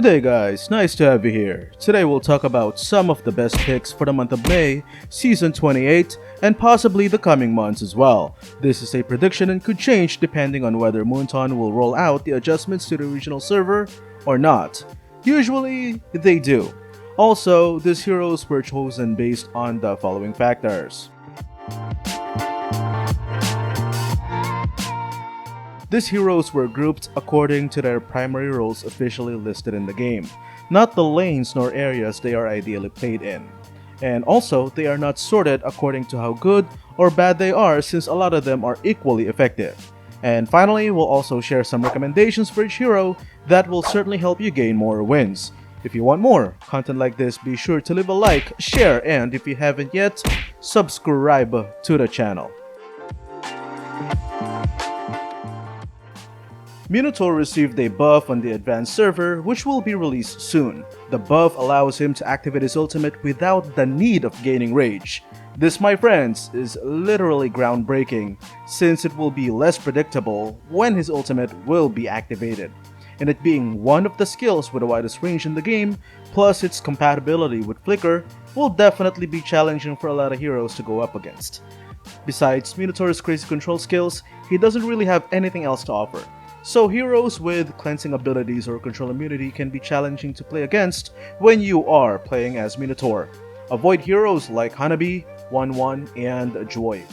Good day guys, nice to have you here. Today we'll talk about some of the best picks for the month of May, Season 28, and possibly the coming months as well. This is a prediction and could change depending on whether Moonton will roll out the adjustments to the regional server or not. Usually, they do. Also, these heroes were chosen based on the following factors. These heroes were grouped according to their primary roles officially listed in the game, not the lanes nor areas they are ideally played in. And also, they are not sorted according to how good or bad they are since a lot of them are equally effective. And finally, we'll also share some recommendations for each hero that will certainly help you gain more wins. If you want more content like this, be sure to leave a like, share, and if you haven't yet, subscribe to the channel. Minotaur received a buff on the advanced server which will be released soon. The buff allows him to activate his ultimate without the need of gaining rage. This, my friends, is literally groundbreaking since it will be less predictable when his ultimate will be activated. And it being one of the skills with the widest range in the game, plus its compatibility with Flicker, will definitely be challenging for a lot of heroes to go up against. Besides Minotaur's crazy control skills, he doesn't really have anything else to offer. So heroes with cleansing abilities or control immunity can be challenging to play against when you are playing as Minotaur. Avoid heroes like Hanabi, 1-1, and Joy.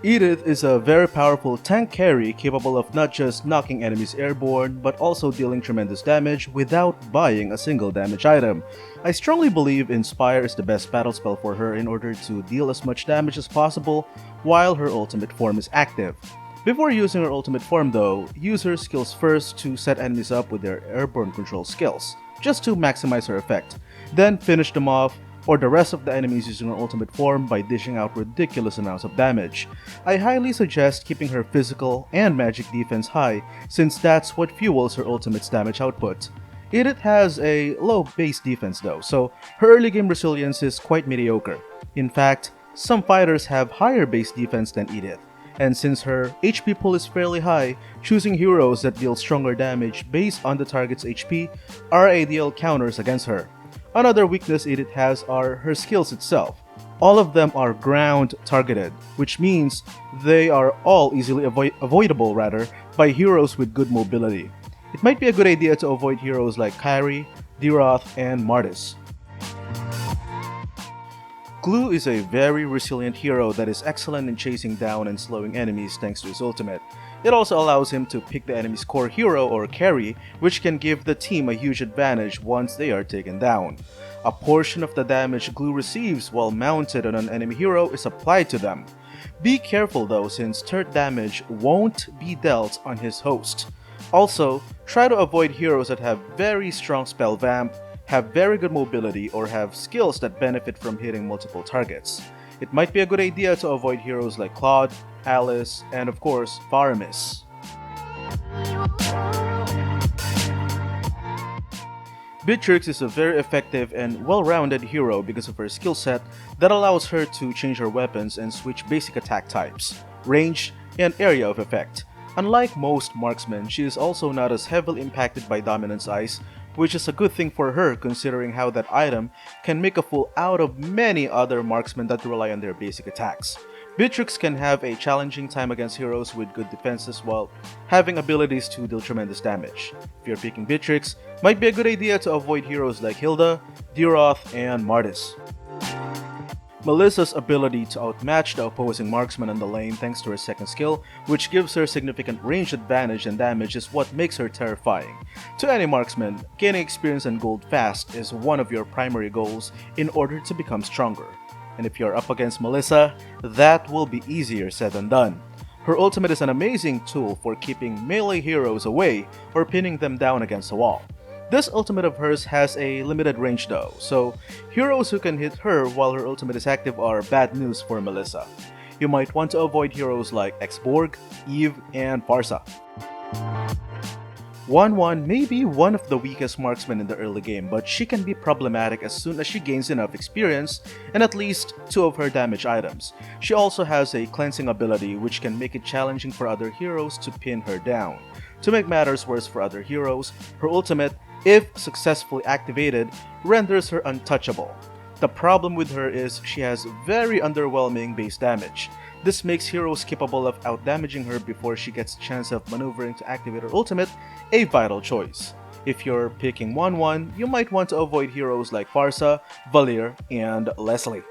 Edith is a very powerful tank carry capable of not just knocking enemies airborne but also dealing tremendous damage without buying a single damage item. I strongly believe Inspire is the best battle spell for her in order to deal as much damage as possible while her ultimate form is active. Before using her ultimate form though, use her skills first to set enemies up with their airborne control skills, just to maximize her effect. Then finish them off, or the rest of the enemies using her ultimate form by dishing out ridiculous amounts of damage. I highly suggest keeping her physical and magic defense high since that's what fuels her ultimate's damage output. Edith has a low base defense though, so her early game resilience is quite mediocre. In fact, some fighters have higher base defense than Edith. And since her HP pool is fairly high, choosing heroes that deal stronger damage based on the target's HP are ideal counters against her. Another weakness Edith has are her skills itself. All of them are ground targeted, which means they are all easily avoidable by heroes with good mobility. It might be a good idea to avoid heroes like Kairi, Diroth, and Martis. Glue is a very resilient hero that is excellent in chasing down and slowing enemies thanks to his ultimate. It also allows him to pick the enemy's core hero or carry, which can give the team a huge advantage once they are taken down. A portion of the damage Glue receives while mounted on an enemy hero is applied to them. Be careful though since turret damage won't be dealt on his host. Also, try to avoid heroes that have very strong spell vamp, have very good mobility, or have skills that benefit from hitting multiple targets. It might be a good idea to avoid heroes like Claude, Alice, and of course, Faramis. Beatrix is a very effective and well-rounded hero because of her skill set that allows her to change her weapons and switch basic attack types, range, and area of effect. Unlike most marksmen, she is also not as heavily impacted by Dominance Ice, which is a good thing for her considering how that item can make a fool out of many other marksmen that rely on their basic attacks. Beatrix can have a challenging time against heroes with good defenses while having abilities to deal tremendous damage. If you're picking Beatrix, might be a good idea to avoid heroes like Hilda, Diroth, and Martis. Melissa's ability to outmatch the opposing marksman on the lane thanks to her second skill, which gives her significant range advantage and damage, is what makes her terrifying. To any marksman, gaining experience and gold fast is one of your primary goals in order to become stronger. And if you're up against Melissa, that will be easier said than done. Her ultimate is an amazing tool for keeping melee heroes away or pinning them down against a wall. This ultimate of hers has a limited range though, so heroes who can hit her while her ultimate is active are bad news for Melissa. You might want to avoid heroes like Xborg, Eve, and Farsa. 1-1 may be one of the weakest marksmen in the early game, but she can be problematic as soon as she gains enough experience and at least 2 of her damage items. She also has a cleansing ability which can make it challenging for other heroes to pin her down. To make matters worse for other heroes, her ultimate if successfully activated, renders her untouchable. The problem with her is she has very underwhelming base damage. This makes heroes capable of outdamaging her before she gets a chance of maneuvering to activate her ultimate a vital choice. If you're picking 1-1, you might want to avoid heroes like Farsa, Valir, and Leslie.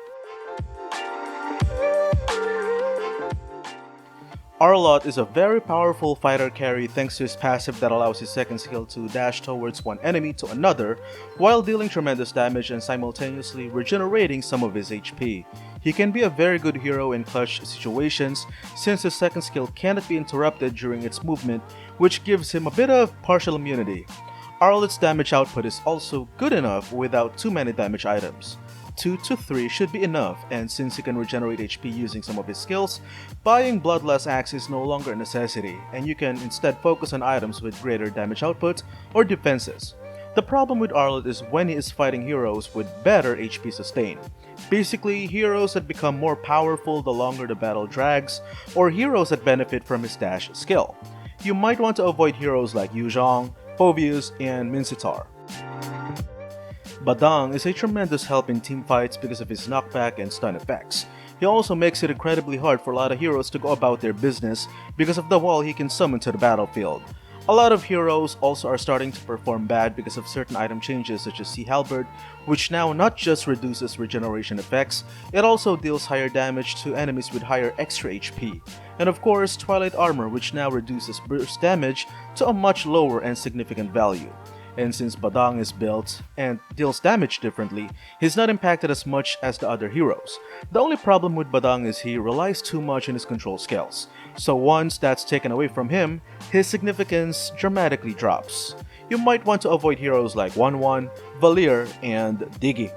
Arlott is a very powerful fighter carry thanks to his passive that allows his second skill to dash towards one enemy to another while dealing tremendous damage and simultaneously regenerating some of his HP. He can be a very good hero in clutch situations since his second skill cannot be interrupted during its movement, which gives him a bit of partial immunity. Arlott's damage output is also good enough without too many damage items. 2 to 3 should be enough, and since he can regenerate HP using some of his skills, buying Bloodlust Axe is no longer a necessity, and you can instead focus on items with greater damage output or defenses. The problem with Arlott is when he is fighting heroes with better HP sustain. Basically, heroes that become more powerful the longer the battle drags, or heroes that benefit from his dash skill. You might want to avoid heroes like Yuzhong, Phoveus, and Mincetar. Badang is a tremendous help in teamfights because of his knockback and stun effects. He also makes it incredibly hard for a lot of heroes to go about their business because of the wall he can summon to the battlefield. A lot of heroes also are starting to perform bad because of certain item changes such as Sea Halberd, which now not just reduces regeneration effects, it also deals higher damage to enemies with higher extra HP. And of course, Twilight Armor, which now reduces burst damage to a much lower and significant value. And since Badang is built and deals damage differently, he's not impacted as much as the other heroes. The only problem with Badang is he relies too much on his control skills, so once that's taken away from him, his significance dramatically drops. You might want to avoid heroes like 1-1, Valir, and Diggy.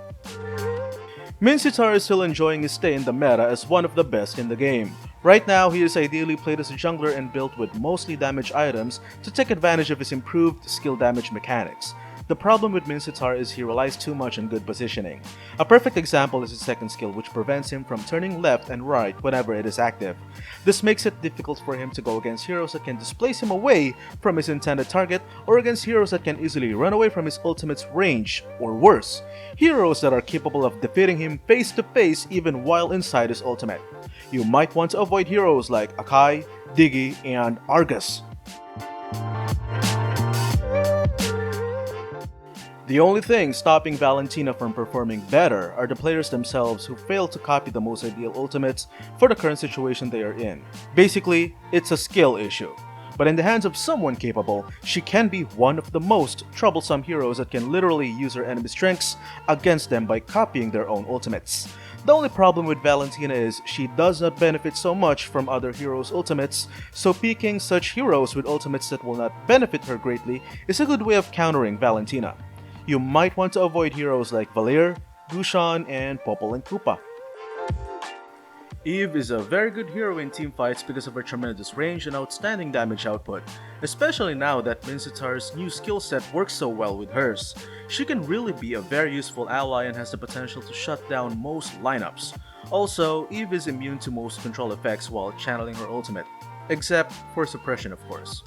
Mincetar is still enjoying his stay in the meta as one of the best in the game. Right now, he is ideally played as a jungler and built with mostly damage items to take advantage of his improved skill damage mechanics. The problem with Mincetar is he relies too much on good positioning. A perfect example is his second skill, which prevents him from turning left and right whenever it is active. This makes it difficult for him to go against heroes that can displace him away from his intended target, or against heroes that can easily run away from his ultimate's range, or worse, heroes that are capable of defeating him face to face even while inside his ultimate. You might want to avoid heroes like Akai, Diggy, and Argus. The only thing stopping Valentina from performing better are the players themselves who fail to copy the most ideal ultimates for the current situation they are in. Basically, it's a skill issue. But in the hands of someone capable, she can be one of the most troublesome heroes that can literally use her enemy's strengths against them by copying their own ultimates. The only problem with Valentina is she does not benefit so much from other heroes' ultimates, so picking such heroes with ultimates that will not benefit her greatly is a good way of countering Valentina. You might want to avoid heroes like Valir, Gushan, and Popol and Koopa. Eve is a very good hero in teamfights because of her tremendous range and outstanding damage output, especially now that Mincetar's new skill set works so well with hers. She can really be a very useful ally and has the potential to shut down most lineups. Also, Eve is immune to most control effects while channeling her ultimate, except for suppression of course.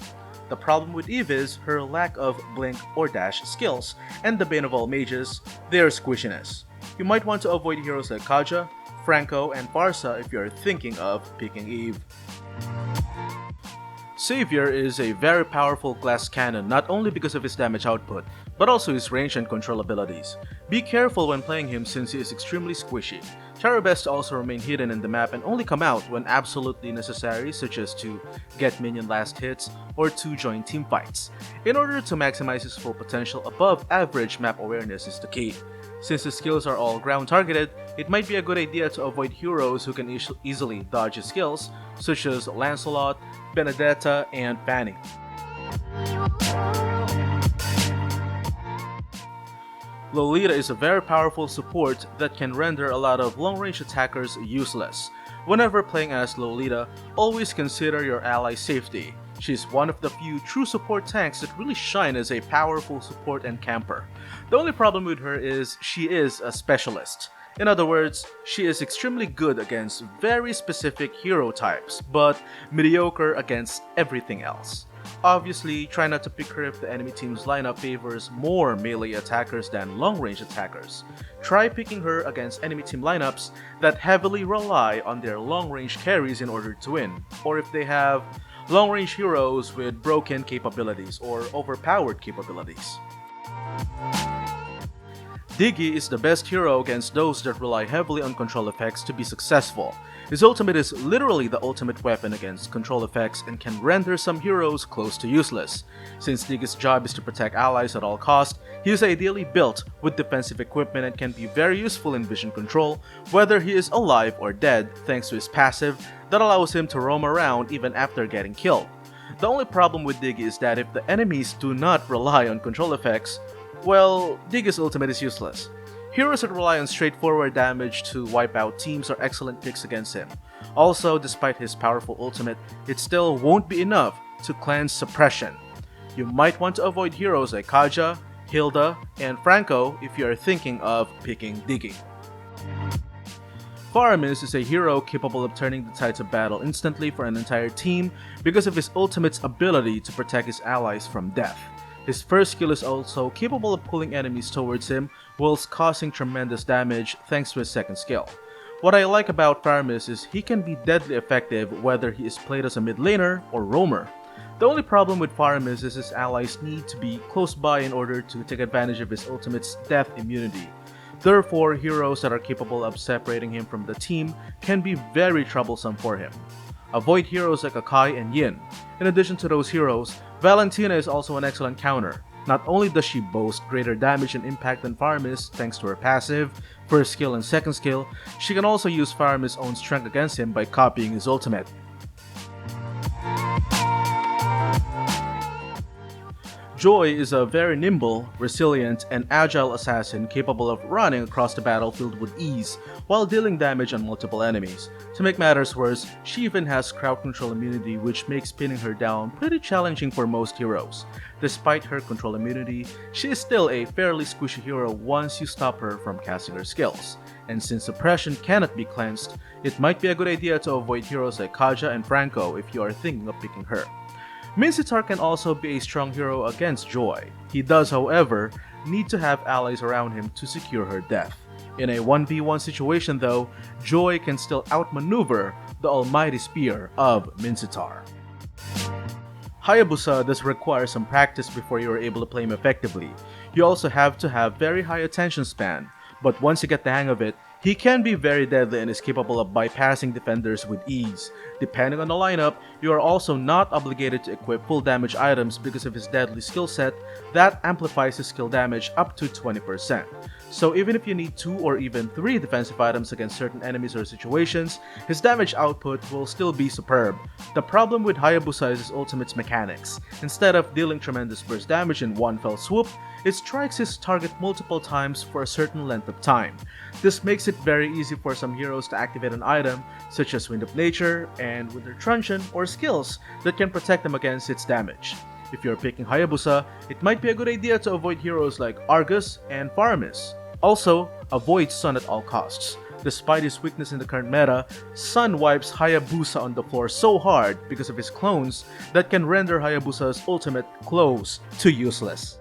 The problem with Eve is her lack of blink or dash skills, and the bane of all mages, their squishiness. You might want to avoid heroes like Kaja, Franco, and Farsa if you are thinking of picking Eve. Savior is a very powerful glass cannon not only because of his damage output, but also his range and control abilities. Be careful when playing him since he is extremely squishy. Try best to also remain hidden in the map and only come out when absolutely necessary, such as to get minion last hits or to join teamfights. In order to maximize his full potential, above average map awareness is the key. Since his skills are all ground targeted, it might be a good idea to avoid heroes who can easily dodge his skills, such as Lancelot, Benedetta, and Fanny. Lolita is a very powerful support that can render a lot of long-range attackers useless. Whenever playing as Lolita, always consider your ally's safety. She's one of the few true support tanks that really shine as a powerful support and camper. The only problem with her is she is a specialist. In other words, she is extremely good against very specific hero types, but mediocre against everything else. Obviously, try not to pick her if the enemy team's lineup favors more melee attackers than long-range attackers. Try picking her against enemy team lineups that heavily rely on their long-range carries in order to win, or if they have long-range heroes with broken capabilities or overpowered capabilities. Diggy is the best hero against those that rely heavily on control effects to be successful. His ultimate is literally the ultimate weapon against control effects and can render some heroes close to useless. Since Diggy's job is to protect allies at all costs, he is ideally built with defensive equipment and can be very useful in vision control, whether he is alive or dead, thanks to his passive that allows him to roam around even after getting killed. The only problem with Diggy is that if the enemies do not rely on control effects, well, Diggy's ultimate is useless. Heroes that rely on straightforward damage to wipe out teams are excellent picks against him. Also, despite his powerful ultimate, it still won't be enough to cleanse suppression. You might want to avoid heroes like Kaja, Hilda, and Franco if you are thinking of picking Diggy. Faramis is a hero capable of turning the tides of battle instantly for an entire team because of his ultimate's ability to protect his allies from death. His first skill is also capable of pulling enemies towards him whilst causing tremendous damage thanks to his second skill. What I like about Faramis is he can be deadly effective whether he is played as a mid laner or roamer. The only problem with Faramis is his allies need to be close by in order to take advantage of his ultimate's death immunity. Therefore, heroes that are capable of separating him from the team can be very troublesome for him. Avoid heroes like Akai and Yin. In addition to those heroes, Valentina is also an excellent counter. Not only does she boast greater damage and impact than Faramis thanks to her passive, first skill and second skill, she can also use Faramis' own strength against him by copying his ultimate. Joy is a very nimble, resilient, and agile assassin capable of running across the battlefield with ease while dealing damage on multiple enemies. To make matters worse, she even has crowd control immunity, which makes pinning her down pretty challenging for most heroes. Despite her control immunity, she is still a fairly squishy hero once you stop her from casting her skills. And since suppression cannot be cleansed, it might be a good idea to avoid heroes like Kaja and Franco if you are thinking of picking her. Mincitar can also be a strong hero against Joy. He does, however, need to have allies around him to secure her death. In a 1v1 situation though, Joy can still outmaneuver the almighty spear of Mincitar. Hayabusa does require some practice before you are able to play him effectively. You also have to have very high attention span, but once you get the hang of it, he can be very deadly and is capable of bypassing defenders with ease. Depending on the lineup, you are also not obligated to equip full damage items because of his deadly skill set that amplifies his skill damage up to 20%. So even if you need 2 or even 3 defensive items against certain enemies or situations, his damage output will still be superb. The problem with Hayabusa is his ultimate's mechanics. Instead of dealing tremendous burst damage in one fell swoop, it strikes his target multiple times for a certain length of time. This makes it very easy for some heroes to activate an item such as Wind of Nature and Winter Truncheon or skills that can protect them against its damage. If you're picking Hayabusa, it might be a good idea to avoid heroes like Argus and Faramis. Also, avoid Sun at all costs. Despite his weakness in the current meta, Sun wipes Hayabusa on the floor so hard because of his clones that can render Hayabusa's ultimate close to useless.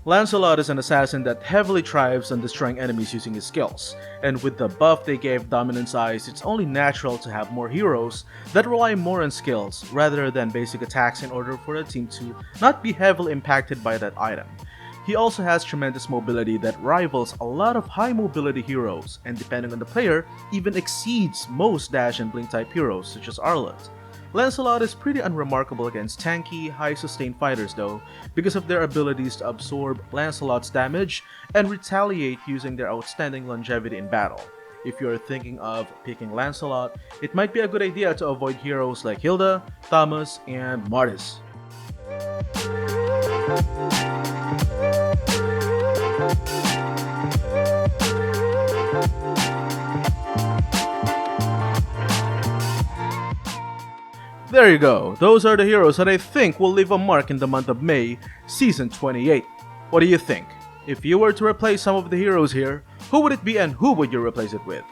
Lancelot is an assassin that heavily thrives on destroying enemies using his skills, and with the buff they gave Dominance Eyes, it's only natural to have more heroes that rely more on skills rather than basic attacks in order for the team to not be heavily impacted by that item. He also has tremendous mobility that rivals a lot of high mobility heroes, and depending on the player, even exceeds most dash and blink type heroes such as Arlott. Lancelot is pretty unremarkable against tanky, high sustain fighters though, because of their abilities to absorb Lancelot's damage and retaliate using their outstanding longevity in battle. If you're thinking of picking Lancelot, it might be a good idea to avoid heroes like Hilda, Thomas, and Martis. There you go, those are the heroes that I think will leave a mark in the month of May, Season 28. What do you think? If you were to replace some of the heroes here, who would it be and who would you replace it with?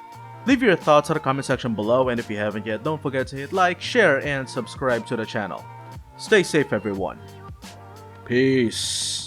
Leave your thoughts in the comment section below, and if you haven't yet, don't forget to hit like, share, and subscribe to the channel. Stay safe, everyone. Peace.